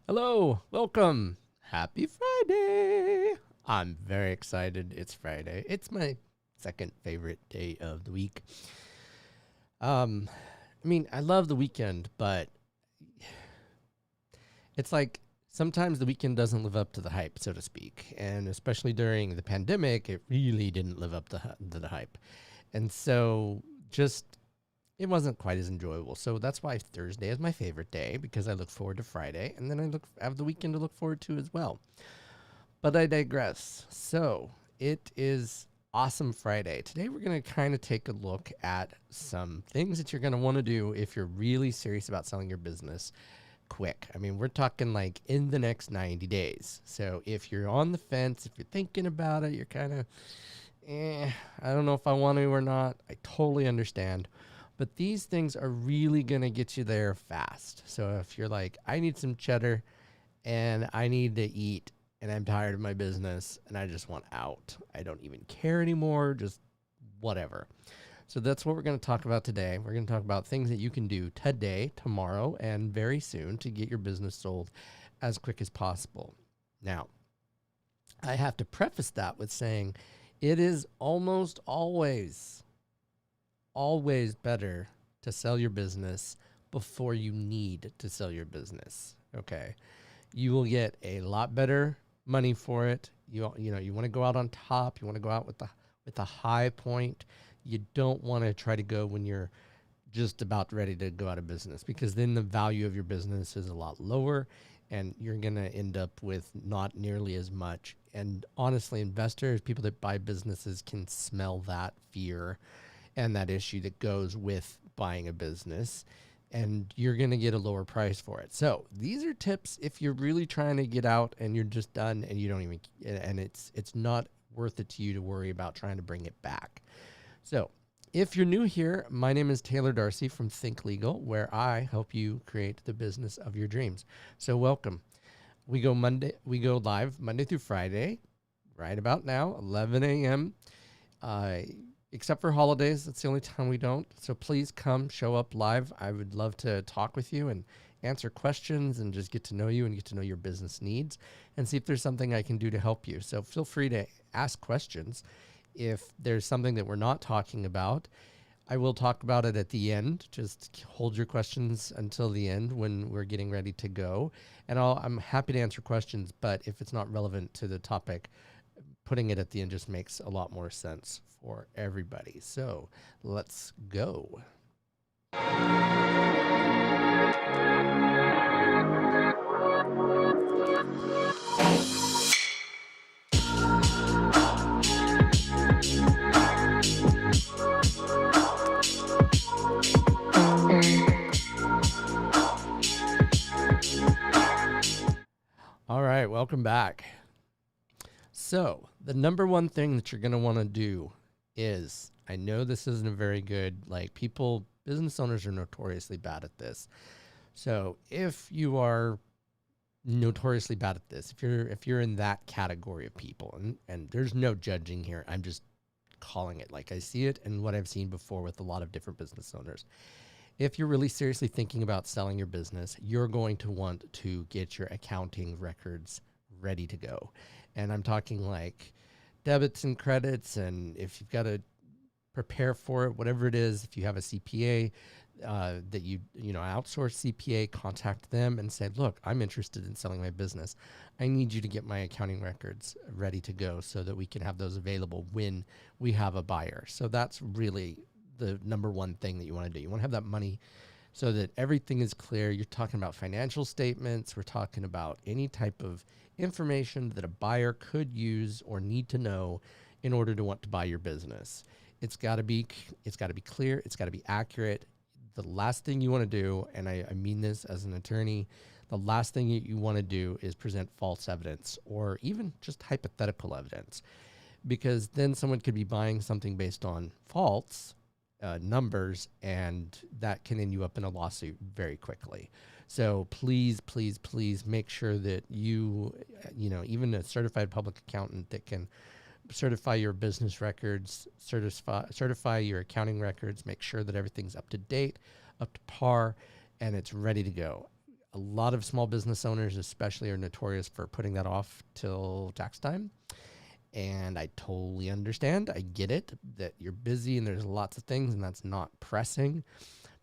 Hello, welcome. Happy Friday. I'm very excited. It's Friday. It's my second favorite day of the week. Um, I love the weekend, but it's like sometimes the weekend doesn't live up to the hype, so to speak. And especially during the pandemic, it really didn't live up to the hype. And so just it wasn't quite as enjoyable. So that's why Thursday is my favorite day because I look forward to Friday and then I have the weekend to look forward to as well. But I digress. So it is Awesome Friday. Today we're going to kind of take a look at some things that you're going to want to do if you're really serious about selling your business quick. We're talking like in the next 90 days. So if you're on the fence, if you're thinking about it, you're kind of, I don't know if I want to or not. I totally understand. But these things are really going to get you there fast. So if you're like, I need some cheddar and I need to eat and I'm tired of my business and I just want out, I don't even care anymore, just whatever. So that's what we're going to talk about today. We're going to talk about things that you can do today, tomorrow, and very soon to get your business sold as quick as possible. Now, I have to preface that with saying it is almost always better to sell your business before you need to sell your business. Okay. You will get a lot better money for it. You want to go out on top. You want to go out with the high point. You don't want to try to go when you're just about ready to go out of business, because then the value of your business is a lot lower and you're going to end up with not nearly as much. And honestly, investors, people that buy businesses, can smell that fear and that issue that goes with buying a business, and you're going to get a lower price for it. So these are tips if you're really trying to get out and you're just done and you don't even, and it's not worth it to you to worry about trying to bring it back. So if you're new here, my name is Taylor Darcy from Think Legal, where I help you create the business of your dreams. So welcome. We go live Monday through Friday, right about now, 11 a.m. Except for holidays. That's the only time we don't. So please come, show up live. I would love to talk with you and answer questions and just get to know you and get to know your business needs and see if there's something I can do to help you. So feel free to ask questions. If there's something that we're not talking about, I will talk about it at the end. Just hold your questions until the end when we're getting ready to go. And I'm happy to answer questions, but if it's not relevant to the topic, putting it at the end just makes a lot more sense for everybody. So let's go. All right, welcome back. So the number one thing that you're going to want to do is, I know this isn't a very good, business owners are notoriously bad at this. So if you are notoriously bad at this, if you're in that category of people, and there's no judging here, I'm just calling it like I see it and what I've seen before with a lot of different business owners. If you're really seriously thinking about selling your business, you're going to want to get your accounting records ready to go. And I'm talking like debits and credits, and if you've got to prepare for it, whatever it is, if you have a CPA that you outsource CPA, contact them and say, look, I'm interested in selling my business. I need you to get my accounting records ready to go so that we can have those available when we have a buyer. So that's really the number one thing that you want to do. You want to have that money so that everything is clear. You're talking about financial statements. We're talking about any type of information that a buyer could use or need to know in order to want to buy your business. It's got to be clear. It's got to be accurate. The last thing you want to do, and I mean this as an attorney, the last thing you want to do is present false evidence or even just hypothetical evidence, because then someone could be buying something based on false numbers, and that can end you up in a lawsuit very quickly. So please make sure that even a certified public accountant that can certify your business records, certify your accounting records, make sure that everything's up to date, up to par, and it's ready to go. A lot of small business owners, especially, are notorious for putting that off till tax time. And I totally understand. I get it that you're busy and there's lots of things and that's not pressing.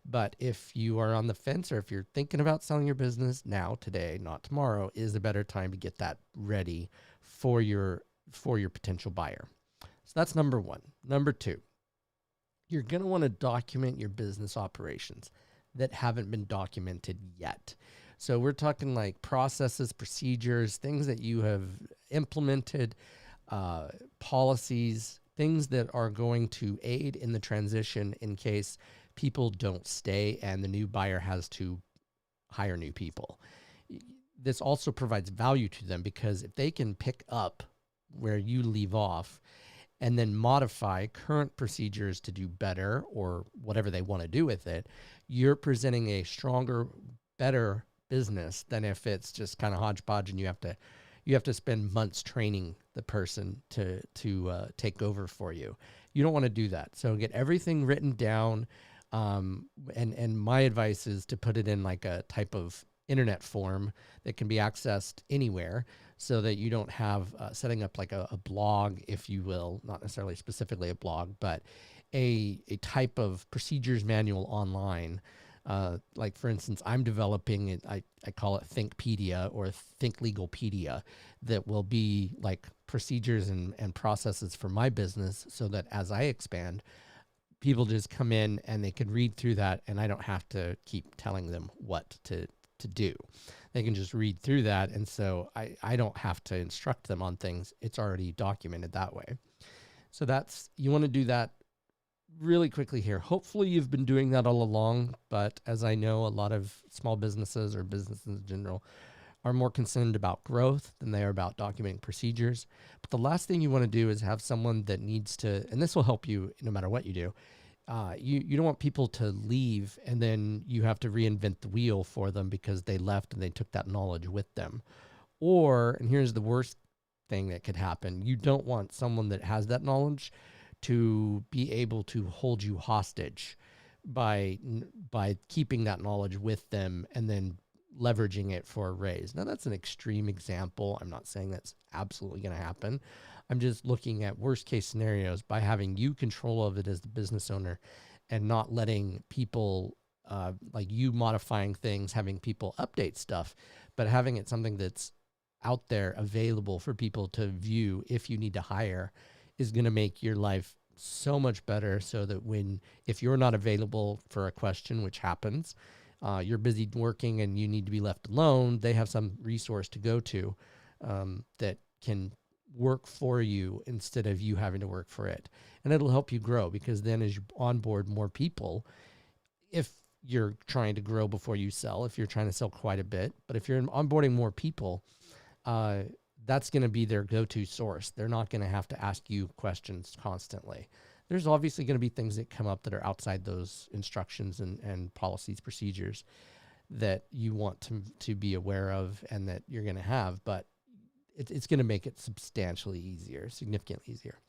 But if you are on the fence or if you're thinking about selling your business, now, today, not tomorrow, is a better time to get that ready for your potential buyer. So that's number one. Number two, you're going to want to document your business operations that haven't been documented yet. So we're talking like processes, procedures, things that you have implemented, policies, things that are going to aid in the transition in case people don't stay and the new buyer has to hire new people. This also provides value to them because if they can pick up where you leave off and then modify current procedures to do better or whatever they want to do with it, you're presenting a stronger, better business than if it's just kind of hodgepodge and you have to spend months training the person to take over for you. You don't want to do that. So get everything written down. And my advice is to put it in like a type of internet form that can be accessed anywhere so that you don't have setting up like a blog, if you will, not necessarily specifically a blog, but a type of procedures manual online. Like for instance, I'm developing it. I call it Thinkpedia or Think Legalpedia, that will be like procedures and processes for my business so that as I expand, people just come in and they can read through that and I don't have to keep telling them what to do. They can just read through that. And so I don't have to instruct them on things. It's already documented that way. So you want to do that really quickly here. Hopefully you've been doing that all along, but as I know, a lot of small businesses or businesses in general are more concerned about growth than they are about documenting procedures. But the last thing you want to do is have someone that needs to, and this will help you no matter what you do. You don't want people to leave and then you have to reinvent the wheel for them because they left and they took that knowledge with them. Or, and here's the worst thing that could happen, you don't want someone that has that knowledge to be able to hold you hostage by keeping that knowledge with them and then leveraging it for a raise. Now that's an extreme example. I'm not saying that's absolutely going to happen. I'm just looking at worst case scenarios by having you control of it as the business owner and not letting people like you modifying things, having people update stuff, but having it something that's out there available for people to view if you need to hire is going to make your life so much better so that if you're not available for a question, which happens, you're busy working and you need to be left alone, they have some resource to go to that can work for you instead of you having to work for it. And it'll help you grow because then as you onboard more people, if you're trying to grow before you sell, if you're trying to sell quite a bit, but if you're onboarding more people, that's going to be their go-to source. They're not going to have to ask you questions constantly. There's obviously going to be things that come up that are outside those instructions and policies, procedures that you want to be aware of and that you're going to have, but it's going to make it substantially easier, significantly easier.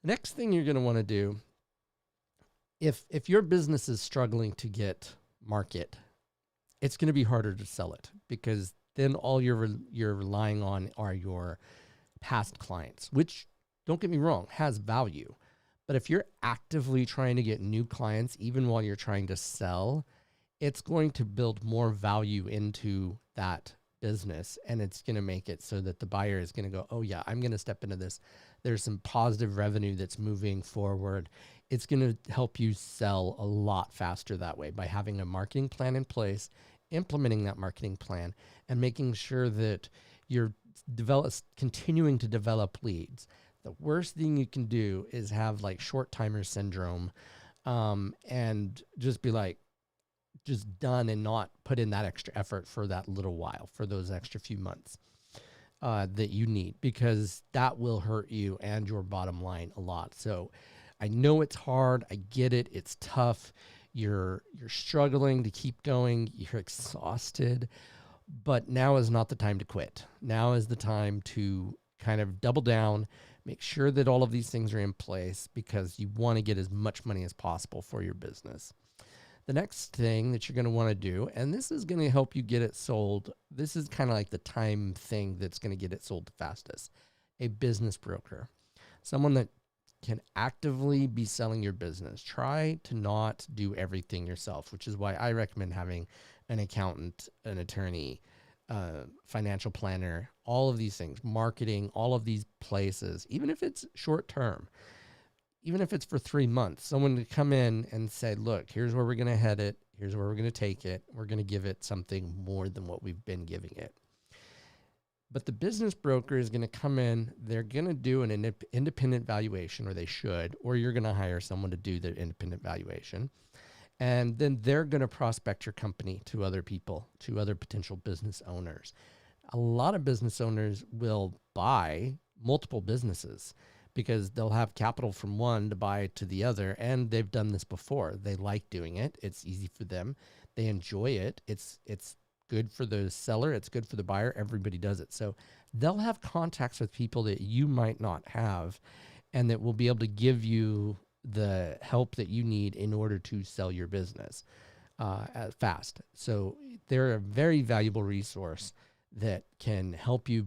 Next thing you're going to want to do, if your business is struggling to get market, it's going to be harder to sell it because then all you're relying on are your past clients, which, don't get me wrong, has value. But if you're actively trying to get new clients, even while you're trying to sell, it's going to build more value into that business. And it's going to make it so that the buyer is going to go, oh yeah, I'm going to step into this. There's some positive revenue that's moving forward. It's going to help you sell a lot faster that way by having a marketing plan in place, implementing that marketing plan, and making sure that you're continuing to develop leads. The worst thing you can do is have like short timer syndrome and just be like, just done and not put in that extra effort for that little while, for those extra few months that you need, because that will hurt you and your bottom line a lot. So I know it's hard. I get it. It's tough. You're struggling to keep going. You're exhausted, but now is not the time to quit. Now is the time to kind of double down, make sure that all of these things are in place because you want to get as much money as possible for your business. The next thing that you're going to want to do, and this is going to help you get it sold. This is kind of like the time thing that's going to get it sold the fastest. A business broker, someone that can actively be selling your business. Try to not do everything yourself, which is why I recommend having an accountant, an attorney, financial planner, all of these things, marketing, all of these places, even if it's short term, even if it's for 3 months, someone to come in and say, look, here's where we're going to head it. Here's where we're going to take it. We're going to give it something more than what we've been giving it. But the business broker is going to come in, they're going to do an independent valuation, or they should, or you're going to hire someone to do the independent valuation. And then they're going to prospect your company to other people, to other potential business owners. A lot of business owners will buy multiple businesses because they'll have capital from one to buy to the other. And they've done this before. They like doing it. It's easy for them. They enjoy it. It's good for the seller. It's good for the buyer. Everybody does it. So they'll have contacts with people that you might not have, and that will be able to give you the help that you need in order to sell your business fast. So they're a very valuable resource that can help you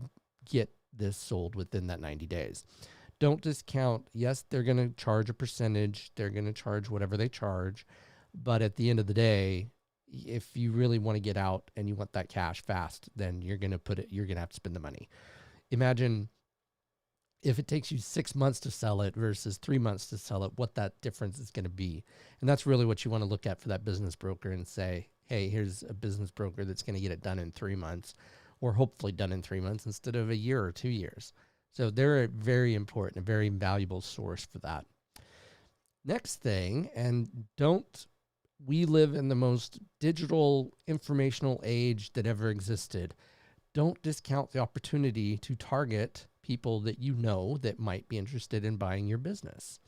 get this sold within that 90 days. Don't discount. Yes, they're going to charge a percentage. They're going to charge whatever they charge. But at the end of the day, if you really want to get out and you want that cash fast, then you're going to have to spend the money. Imagine if it takes you 6 months to sell it versus 3 months to sell it, what that difference is going to be. And that's really what you want to look at for that business broker and say, hey, here's a business broker that's going to get it done in 3 months, or hopefully done in 3 months instead of a year or 2 years. So they're a very important, a very valuable source for that. Next thing, and we live in the most digital informational age that ever existed. Don't discount the opportunity to target people that you know that might be interested in buying your business.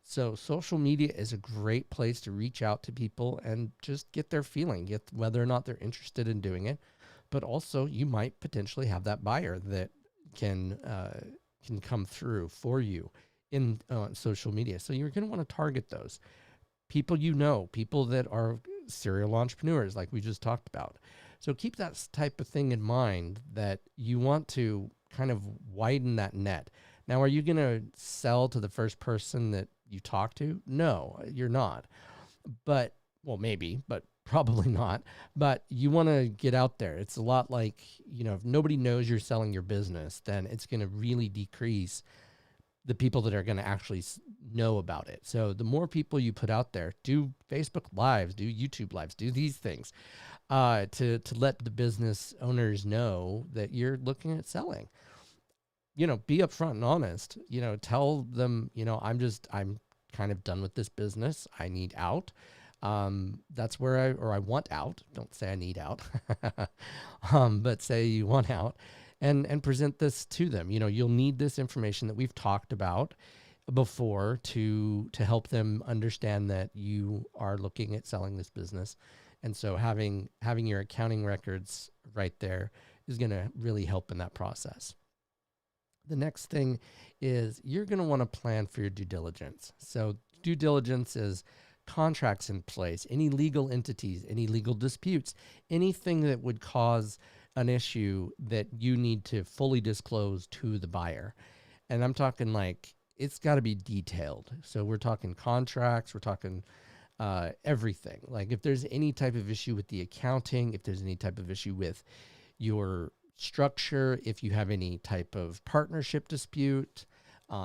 So social media is a great place to reach out to people and just get their feeling, get whether or not they're interested in doing it. But also you might potentially have that buyer that can come through for you in social media. So you're going to want to target those people, people that are serial entrepreneurs like we just talked about. So keep that type of thing in mind, that you want to kind of widen that net. Now, are you going to sell to the first person that you talk to? No, you're not. But, well, maybe, but probably not. But you want to get out there. It's a lot like, if nobody knows you're selling your business, then it's going to really decrease the people that are going to actually know about it. So the more people you put out there, do Facebook Lives, do YouTube Lives, do these things to let the business owners know that you're looking at selling. Be upfront and honest. Tell them, I'm kind of done with this business. I need out. That's where I want out. Don't say I need out, but say you want out. And present this to them. You'll need this information that we've talked about before to help them understand that you are looking at selling this business. And so having your accounting records right there is going to really help in that process. The next thing is you're going to want to plan for your due diligence. So due diligence is contracts in place, any legal entities, any legal disputes, anything that would cause an issue that you need to fully disclose to the buyer. And I'm talking like, it's got to be detailed. So we're talking contracts, we're talking everything. Like if there's any type of issue with the accounting, if there's any type of issue with your structure, if you have any type of partnership dispute,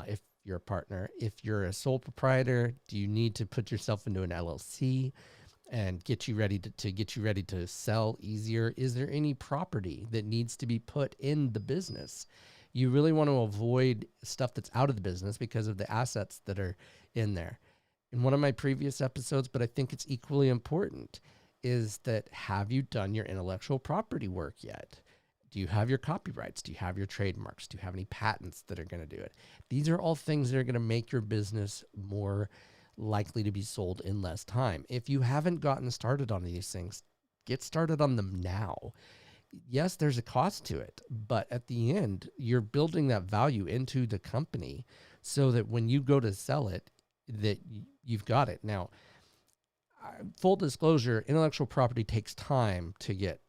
if you're a partner, if you're a sole proprietor, do you need to put yourself into an LLC and get you ready to sell easier? Is there any property that needs to be put in the business? You really want to avoid stuff that's out of the business because of the assets that are in there. In one of my previous episodes, but I think it's equally important, is that have you done your intellectual property work yet? Do you have your copyrights? Do you have your trademarks? Do you have any patents that are going to do it? These are all things that are going to make your business more likely to be sold in less time. If you haven't gotten started on these things, get started on them now. Yes, there's a cost to it, but at the end, you're building that value into the company so that when you go to sell it, that you've got it. Now, full disclosure, intellectual property takes time to get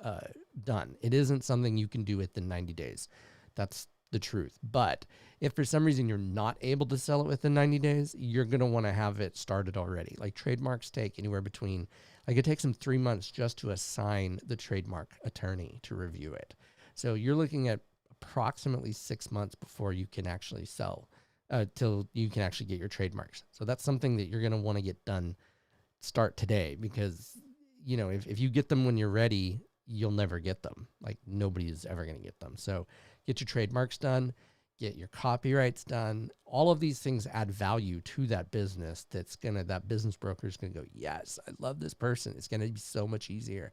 uh, done. It isn't something you can do within 90 days. That's the truth. But if for some reason you're not able to sell it within 90 days, you're going to want to have it started already. Like trademarks take anywhere between, like it takes them 3 months just to assign the trademark attorney to review it. So you're looking at approximately 6 months before you can actually sell, till you can actually get your trademarks. So that's something that you're going to want to get done, start today, because if you get them when you're ready, you'll never get them. Like nobody is ever going to get them. So get your trademarks done, get your copyrights done. All of these things add value to that business. That business broker is going to go, yes, I love this person. It's going to be so much easier.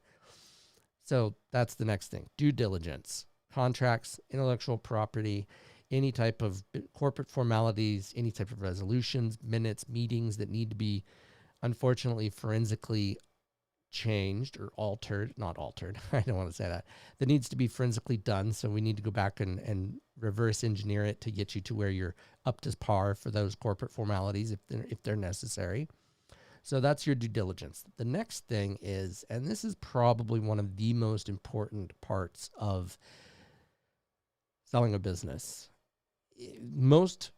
So that's the next thing. Due diligence, contracts, intellectual property, any type of corporate formalities, any type of resolutions, minutes, meetings that need to be, unfortunately, forensically changed or not altered. I don't want to say that needs to be forensically done. So we need to go back and reverse engineer it to get you to where you're up to par for those corporate formalities if they're necessary. So that's your due diligence. The next thing is, and this is probably one of the most important parts of selling a business. Most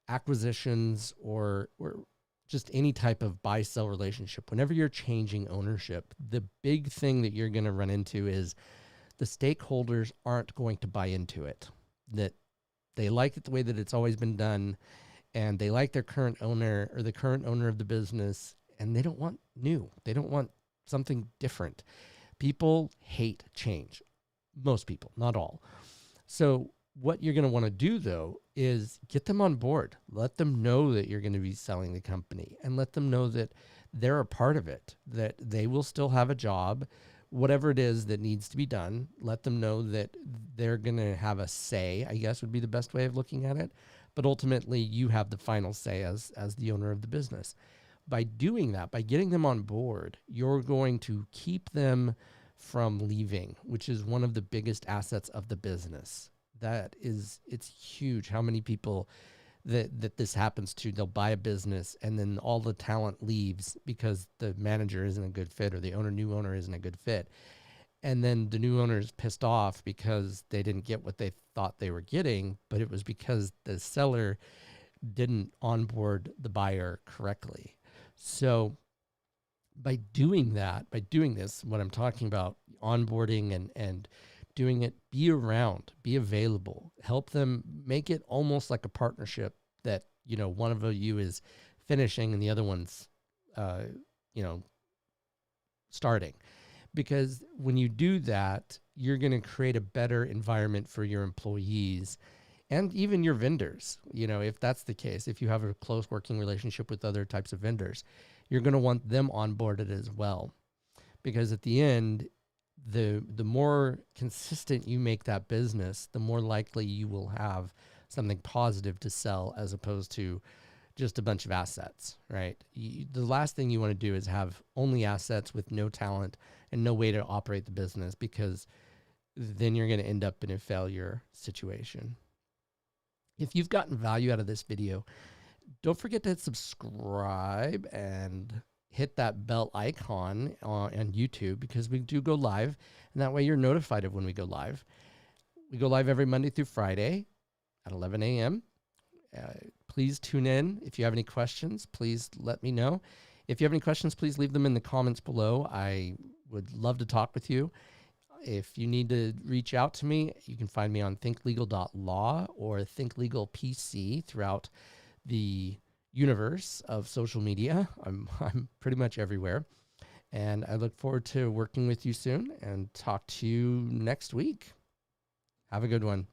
acquisitions or just any type of buy-sell relationship, whenever you're changing ownership, the big thing that you're going to run into is the stakeholders aren't going to buy into it, that they like it the way that it's always been done, and they like their current owner or the current owner of the business, and they don't want new. They don't want something different. People hate change. Most people, not all. So what you're going to want to do, though, is get them on board. Let them know that you're going to be selling the company, and let them know that they're a part of it, that they will still have a job, whatever it is that needs to be done. Let them know that they're going to have a say, I guess would be the best way of looking at it. But ultimately, you have the final say as the owner of the business. By doing that, by getting them on board, you're going to keep them from leaving, which is one of the biggest assets of the business. It's huge how many people that this happens to. They'll buy a business and then all the talent leaves because the manager isn't a good fit or the new owner isn't a good fit. And then the new owner is pissed off because they didn't get what they thought they were getting, but it was because the seller didn't onboard the buyer correctly. So by doing this, what I'm talking about, onboarding and doing it, be around, be available, help them, make it almost like a partnership that, one of you is finishing and the other one's, starting. Because when you do that, you're going to create a better environment for your employees and even your vendors. If that's the case, if you have a close working relationship with other types of vendors, you're going to want them onboarded as well. Because at the end, the more consistent you make that business, the more likely you will have something positive to sell as opposed to just a bunch of assets, right? The last thing you want to do is have only assets with no talent and no way to operate the business, because then you're going to end up in a failure situation. If you've gotten value out of this video, don't forget to hit subscribe and hit that bell icon on YouTube, because we do go live, and that way you're notified of when we go live. We go live every Monday through Friday at 11 a.m. Please tune in. If you have any questions, please let me know. If you have any questions, please leave them in the comments below. I would love to talk with you. If you need to reach out to me, you can find me on thinklegal.law or thinklegalpc throughout the universe of social media. I'm pretty much everywhere. And I look forward to working with you soon and talk to you next week. Have a good one.